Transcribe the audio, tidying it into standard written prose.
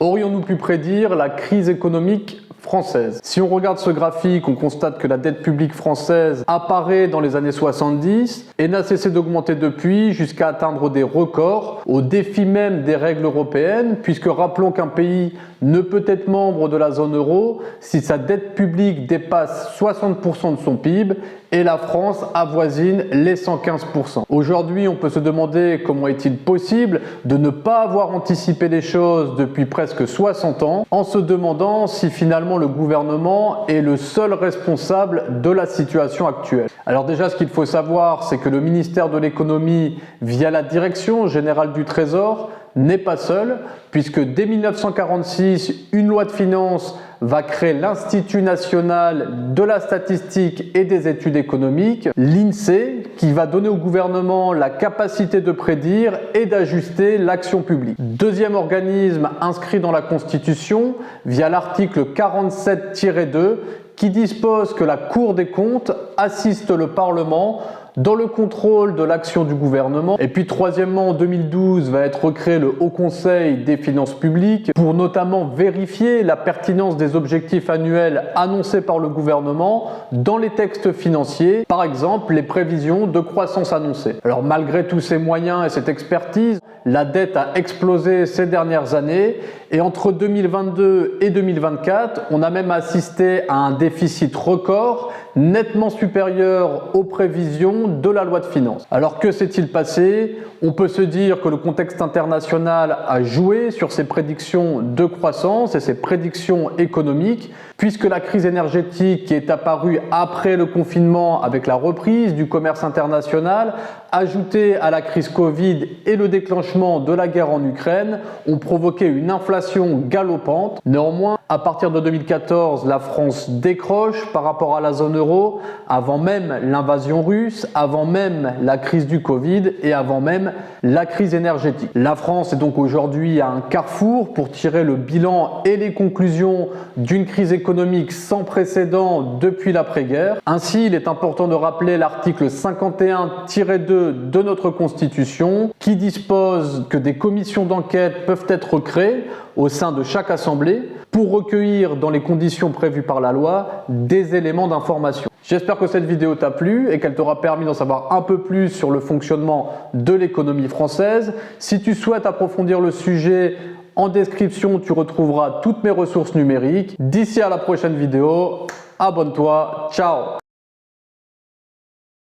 Aurions-nous pu prédire la crise économique française? Si on regarde ce graphique, on constate que la dette publique française apparaît dans les années 70 et n'a cessé d'augmenter depuis jusqu'à atteindre des records au défi même des règles européennes, puisque rappelons qu'un pays ne peut être membre de la zone euro si sa dette publique dépasse 60% de son PIB et la France avoisine les 115%. Aujourd'hui, on peut se demander comment est-il possible de ne pas avoir anticipé les choses depuis presque 60 ans, en se demandant si finalement le gouvernement est le seul responsable de la situation actuelle. Alors déjà, ce qu'il faut savoir, c'est que le ministère de l'économie, via la Direction générale du Trésor, n'est pas seul, puisque dès 1946, une loi de finances va créer l'Institut national de la statistique et des études économiques, l'INSEE, qui va donner au gouvernement la capacité de prédire et d'ajuster l'action publique. Deuxième organisme inscrit dans la Constitution, via l'article 47-2, qui dispose que la Cour des comptes assiste le Parlement dans le contrôle de l'action du gouvernement. Et puis troisièmement, en 2012, va être créé le Haut Conseil des finances publiques pour notamment vérifier la pertinence des objectifs annuels annoncés par le gouvernement dans les textes financiers, par exemple les prévisions de croissance annoncées. Alors malgré tous ces moyens et cette expertise, la dette a explosé ces dernières années et entre 2022 et 2024, on a même assisté à un déficit record nettement supérieur aux prévisions de la loi de finances. Alors que s'est-il passé? On peut se dire que le contexte international a joué sur ces prédictions de croissance et ces prédictions économiques, puisque la crise énergétique qui est apparue après le confinement avec la reprise du commerce international, ajoutée à la crise Covid et le déclenchement de la guerre en Ukraine, ont provoqué une inflation galopante. Néanmoins, à partir de 2014, la France décroche par rapport à la zone euro, avant même l'invasion russe, avant même la crise du Covid et avant même la crise énergétique. La France est donc aujourd'hui à un carrefour pour tirer le bilan et les conclusions d'une crise économique sans précédent depuis l'après-guerre. Ainsi, il est important de rappeler l'article 51-2 de notre Constitution qui dispose que des commissions d'enquête peuvent être créées au sein de chaque assemblée pour recueillir dans les conditions prévues par la loi des éléments d'information. J'espère que cette vidéo t'a plu et qu'elle t'aura permis d'en savoir un peu plus sur le fonctionnement de l'économie française. Si tu souhaites approfondir le sujet, en description, tu retrouveras toutes mes ressources numériques. D'ici à la prochaine vidéo, abonne-toi, ciao!